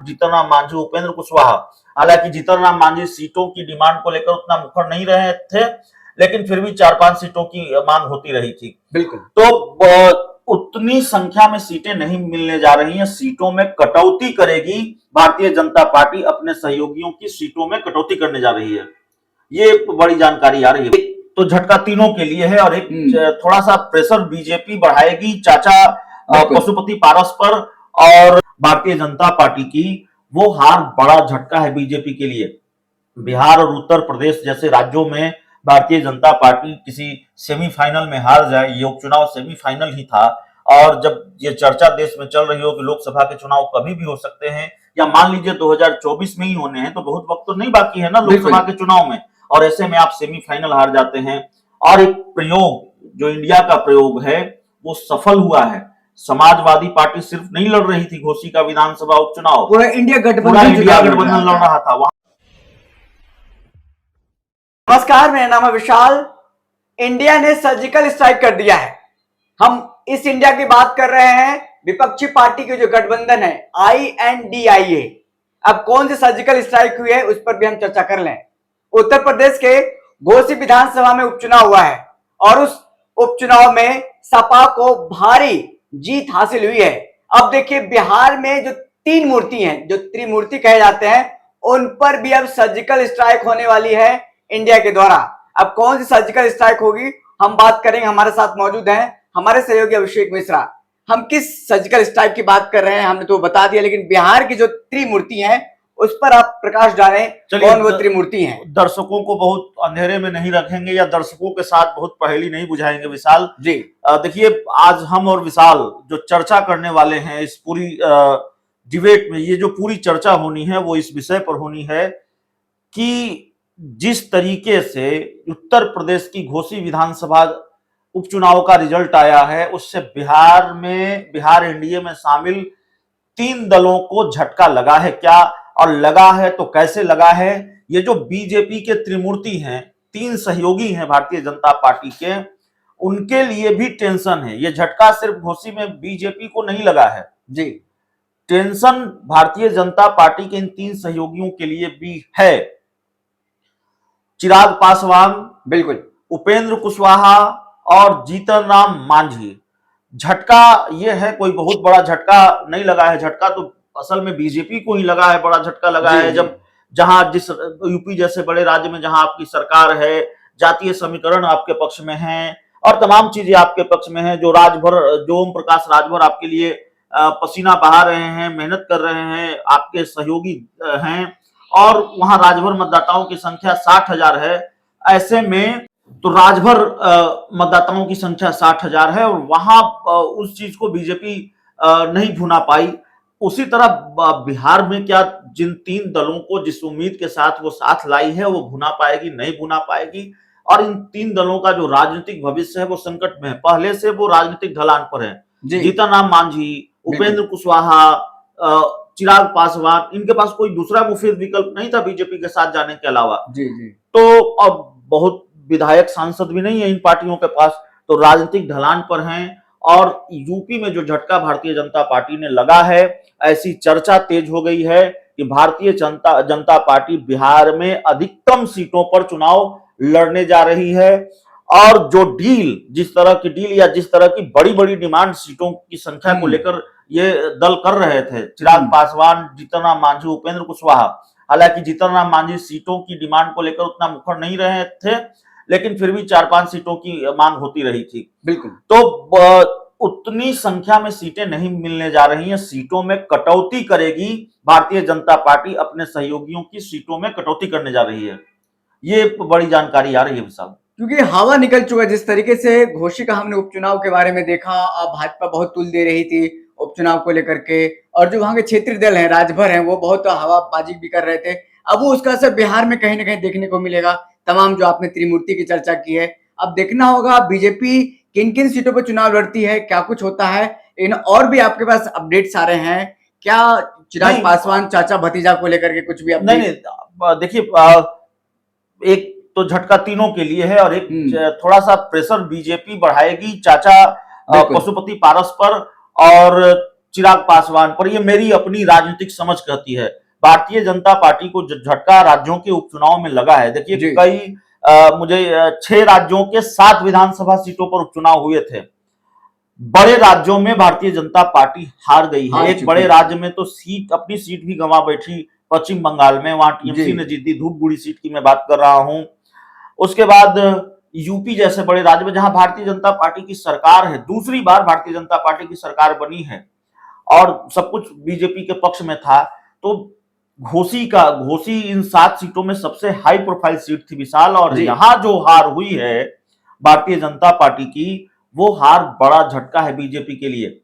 जीतन राम मांझी, उपेंद्र कुशवाहा। हालांकि जीतन राम मांझी सीटों की डिमांड को लेकर उतना मुखर नहीं रहे थे, लेकिन फिर भी 4-5 सीटों की मांग होती रही थी। बिल्कुल। तो उतनी संख्या में सीटें नहीं मिलने जा रही हैं, सीटों में कटौती करेगी भारतीय जनता पार्टी, अपने सहयोगियों की सीटों में कटौती करने जा रही है। ये बड़ी जानकारी आ रही है। तो झटका तीनों के लिए है और एक थोड़ा सा प्रेशर बीजेपी बढ़ाएगी चाचा पशुपति पारस पर, और भारतीय जनता पार्टी की वो हार बड़ा झटका है बीजेपी के लिए। बिहार और उत्तर प्रदेश जैसे राज्यों में भारतीय जनता पार्टी किसी सेमीफाइनल में हार जाए, ये उपचुनाव सेमीफाइनल ही था, और जब ये चर्चा देश में चल रही हो कि लोकसभा के चुनाव कभी भी हो सकते हैं, या मान लीजिए 2024 में ही होने हैं, तो बहुत वक्त तो नहीं बाकी है ना लोकसभा के चुनाव में, और ऐसे में आप सेमीफाइनल हार जाते हैं। और एक प्रयोग जो इंडिया का प्रयोग है वो सफल हुआ है। समाजवादी पार्टी सिर्फ नहीं लड़ रही थी घोसी का विधानसभा उपचुनाव, पूरा इंडिया गठबंधन लड़ रहा था। नमस्कार, मेरा नाम है विशाल। इंडिया ने सर्जिकल स्ट्राइक कर दिया है। हम इस इंडिया की बात कर रहे हैं, विपक्षी पार्टी के जो गठबंधन है INDIA। अब कौन सी सर्जिकल स्ट्राइक हुई है उस पर भी हम चर्चा कर लें। उत्तर प्रदेश के घोसी विधानसभा में उपचुनाव हुआ है और उस उपचुनाव में सपा को भारी जीत हासिल हुई है। अब देखिए, बिहार में जो 3 मूर्ति हैं, जो त्रिमूर्ति कहे जाते हैं, उन पर भी अब सर्जिकल स्ट्राइक होने वाली है इंडिया के द्वारा। अब कौन सी सर्जिकल स्ट्राइक होगी हम बात करेंगे। हमारे साथ मौजूद हैं हमारे सहयोगी अभिषेक मिश्रा। हम किस सर्जिकल स्ट्राइक की बात कर रहे हैं हमने तो बता दिया, लेकिन बिहार की जो त्रिमूर्ति हैं उस पर आप प्रकाश डालें, कौन वो त्रिमूर्ति हैं। दर्शकों को बहुत अंधेरे में नहीं रखेंगे या दर्शकों के साथ बहुत पहेली नहीं बुझाएंगे विशाल जी। देखिए, आज हम और विशाल जो चर्चा करने वाले हैं इस पूरी डिबेट में, ये जो पूरी चर्चा होनी है वो इस विषय पर होनी है कि जिस तरीके से उत्तर प्रदेश की घोसी विधानसभा उपचुनाव का रिजल्ट आया है, उससे बिहार एनडीए में शामिल 3 दलों को झटका लगा है क्या, और लगा है तो कैसे लगा है। ये जो बीजेपी के त्रिमूर्ति हैं, 3 सहयोगी हैं भारतीय जनता पार्टी के, उनके लिए भी टेंशन है। ये झटका सिर्फ घोसी में बीजेपी को नहीं लगा है जी, टेंशन भारतीय जनता पार्टी के इन 3 सहयोगियों के लिए भी है। चिराग पासवान, बिल्कुल, उपेंद्र कुशवाहा और जीतन राम मांझी। झटका ये है, कोई बहुत बड़ा झटका नहीं लगा है। झटका तो असल में बीजेपी को ही लगा है, बड़ा झटका लगा है। जब जहां जिस यूपी जैसे बड़े राज्य में जहां आपकी सरकार है, जातीय समीकरण आपके पक्ष में है और तमाम चीजें आपके पक्ष में है, जो ओम प्रकाश राजभर आपके लिए पसीना बहा रहे हैं, मेहनत कर रहे हैं, आपके सहयोगी हैं, और वहां राजभर मतदाताओं की संख्या 60,000 है। ऐसे में तो राजभर मतदाताओं की संख्या 60,000 है, और वहां उस चीज को बीजेपी नहीं भुना पाई। उसी तरह बिहार में क्या जिन 3 दलों को जिस उम्मीद के साथ वो साथ लाई है वो भुना पाएगी, नहीं भुना पाएगी। और इन 3 दलों का जो राजनीतिक भविष्य है वो संकट में है। पहले से वो राजनीतिक ढलान पर है। जीतन राम मांझी, उपेंद्र कुशवाहा, चिराग पासवान, इनके पास कोई दूसरा मुफीद विकल्प नहीं था बीजेपी के साथ जाने के अलावा। जी जी। तो अब बहुत विधायक सांसद भी नहीं है इन पार्टियों के पास, तो राजनीतिक ढलान पर हैं। और यूपी में जो झटका भारतीय जनता पार्टी ने लगा है, ऐसी चर्चा तेज हो गई है कि भारतीय जनता पार्टी बिहार में अधिकतम सीटों पर चुनाव लड़ने जा रही है। और जो जिस तरह की डील या जिस तरह की बड़ी बड़ी डिमांड सीटों की संख्या को लेकर ये दल कर रहे थे, चिराग पासवान, जीतन राम मांझी, उपेंद्र कुशवाहा। हालांकि जीतन राम मांझी सीटों की डिमांड को लेकर उतना मुखर नहीं रहे थे, लेकिन फिर भी 4-5 सीटों की मांग होती रही थी। बिल्कुल। तो उतनी संख्या में सीटें नहीं मिलने जा रही हैं, सीटों में कटौती करेगी भारतीय जनता पार्टी, अपने सहयोगियों की सीटों में कटौती करने जा रही है। ये बड़ी जानकारी आ रही है विशाल, क्योंकि हवा निकल चुका है। जिस तरीके से घोसी का हमने उपचुनाव के बारे में देखा, भाजपा बहुत तुल दे रही थी उपचुनाव को लेकर के, और जो वहां के क्षेत्रीय दल हैं, राजभर हैं, वो बहुत हवाबाजी भी कर रहे थे। अब वो उसका असर बिहार में कहीं ना कहीं देखने को मिलेगा। तमाम जो आपने त्रिमूर्ति की चर्चा की है, अब देखना होगा बीजेपी किन किन सीटों पर चुनाव लड़ती है, क्या कुछ होता है। इन और भी आपके पास अपडेट्स आ रहे हैं क्या चिराग पासवान चाचा भतीजा को लेकर के कुछ भी अपडेट? नहीं, देखिए, एक तो झटका तीनों के लिए है और एक थोड़ा सा प्रेशर बीजेपी बढ़ाएगी चाचा पशुपति पारस पर, और चिराग पासवान पर, ये मेरी अपनी राजनीतिक समझ कहती है। भारतीय जनता पार्टी को झटका राज्यों के उपचुनाव में लगा है। देखिए कई मुझे 6 राज्यों के 7 विधानसभा सीटों पर उपचुनाव हुए थे। बड़े राज्यों में भारतीय जनता पार्टी हार गई है। एक बड़े राज्य में तो अपनी सीट भी गंवा बैठी, पश्चिम बंगाल में, वहां टीएमसी ने जीती, धूपगुड़ी सीट की मैं बात कर रहा हूं। उसके बाद यूपी जैसे बड़े राज्य में जहां भारतीय जनता पार्टी की सरकार है, दूसरी बार भारतीय जनता पार्टी की सरकार बनी है और सब कुछ बीजेपी के पक्ष में था, तो घोसी इन 7 सीटों में सबसे हाई प्रोफाइल सीट थी विशाल। और यहां जो हार हुई है भारतीय जनता पार्टी की, वो हार बड़ा झटका है बीजेपी के लिए।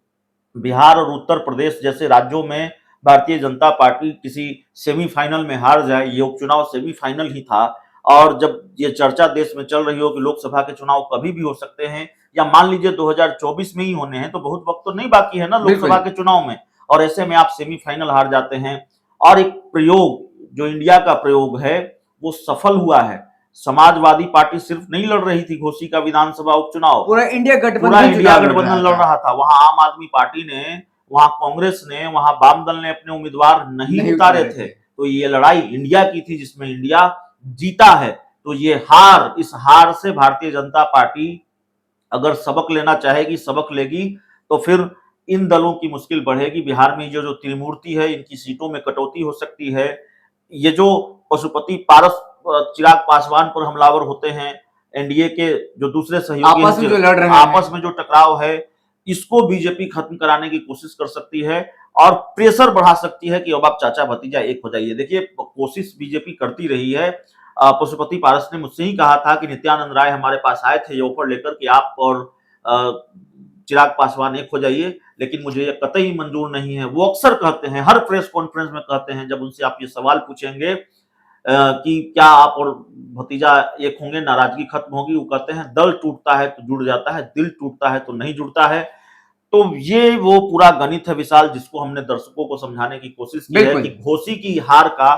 बिहार और उत्तर प्रदेश जैसे राज्यों में भारतीय जनता पार्टी किसी सेमीफाइनल में हार जाए, ये उपचुनाव सेमीफाइनल ही था। और जब ये चर्चा देश में चल रही हो कि लोकसभा के चुनाव कभी भी हो सकते हैं, या मान लीजिए 2024 में ही होने हैं, तो बहुत वक्त तो नहीं बाकी है ना लोकसभा के चुनाव में, और ऐसे में आप सेमीफाइनल हार जाते हैं। और एक प्रयोग जो इंडिया का प्रयोग है वो सफल हुआ है। समाजवादी पार्टी सिर्फ नहीं लड़ रही थी घोसी का विधानसभा उपचुनाव, पूरा इंडिया गठबंधन लड़ रहा था। वहां आम आदमी पार्टी ने, वहां कांग्रेस ने, वहां वाम दल ने अपने उम्मीदवार नहीं उतारे थे। तो ये लड़ाई इंडिया की थी जिसमें इंडिया जीता है। तो ये हार, इस हार से भारतीय जनता पार्टी अगर सबक लेना चाहेगी, सबक लेगी, तो फिर इन दलों की मुश्किल बढ़ेगी। बिहार में जो त्रिमूर्ति है, इनकी सीटों में कटौती हो सकती है। ये जो पशुपति पारस चिराग पासवान पर हमलावर होते हैं, एनडीए के जो दूसरे सहयोगी आपस में जो टकराव है, इसको बीजेपी खत्म कराने की कोशिश कर सकती है और प्रेशर बढ़ा सकती है कि अब आप चाचा भतीजा एक हो जाइए। देखिए कोशिश बीजेपी करती रही है। पशुपति पारस ने मुझसे ही कहा था कि नित्यानंद राय हमारे पास आए थे ये ऑफर लेकर कि आप और चिराग पासवान एक हो जाइए, लेकिन मुझे ये कतई मंजूर नहीं है। वो अक्सर कहते हैं, हर प्रेस कॉन्फ्रेंस में कहते हैं, जब उनसे आप ये सवाल पूछेंगे कि क्या आप और भतीजा एक होंगे, नाराजगी खत्म होगी, वो कहते हैं दल टूटता है तो जुड़ जाता है, दिल टूटता है तो नहीं जुड़ता है। तो ये वो पूरा गणित है विशाल, जिसको हमने दर्शकों को समझाने की कोशिश की है कि घोसी की हार का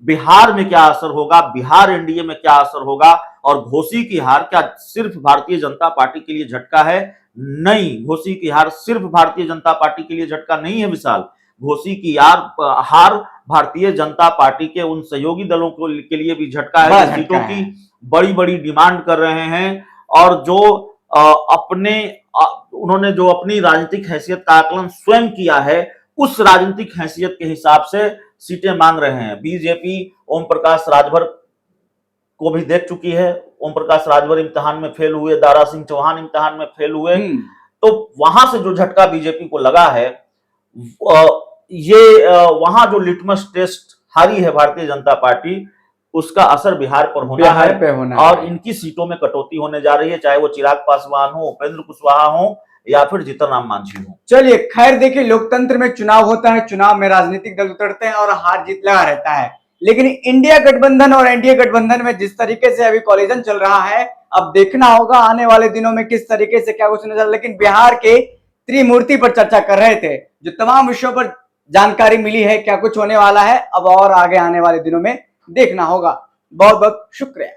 बिहार में क्या असर होगा, बिहार एनडीए में क्या असर होगा, और घोसी की हार क्या सिर्फ भारतीय जनता पार्टी के लिए झटका है? नहीं, घोसी की हार सिर्फ भारतीय जनता पार्टी के लिए झटका नहीं है विशाल। घोसी की हार भारतीय जनता पार्टी के उन सहयोगी दलों के लिए भी झटका है जो सीटों की बड़ी बड़ी डिमांड कर रहे हैं, और जो उन्होंने जो अपनी राजनीतिक हैसियत का आकलन स्वयं किया है, उस राजनीतिक हैसियत के हिसाब से सीटें मांग रहे हैं। बीजेपी ओम प्रकाश राजभर को भी देख चुकी है। ओम प्रकाश राजभर इम्तिहान में फेल हुए, दारा सिंह चौहान इम्तिहान में फेल हुए। तो वहां से जो झटका बीजेपी को लगा है, ये वहां जो लिटमस टेस्ट हारी है भारतीय जनता पार्टी, उसका असर बिहार पर होना है। और इनकी सीटों में कटौती होने जा रही है, चाहे वो चिराग पासवान हो, उपेंद्र कुशवाहा हो, या फिर जीतन राम मांझी हो। चलिए खैर, देखिए लोकतंत्र में चुनाव होता है, चुनाव में राजनीतिक दल उतरते हैं और हार जीत लगा रहता है। लेकिन इंडिया गठबंधन और एनडीए गठबंधन में जिस तरीके से अभी कॉलिजन चल रहा है, अब देखना होगा आने वाले दिनों में किस तरीके से क्या कुछ नजर। लेकिन बिहार के त्रिमूर्ति पर चर्चा कर रहे थे, जो तमाम विषयों पर जानकारी मिली है, क्या कुछ होने वाला है अब और आगे आने वाले दिनों में देखना होगा। बहुत बहुत शुक्रिया।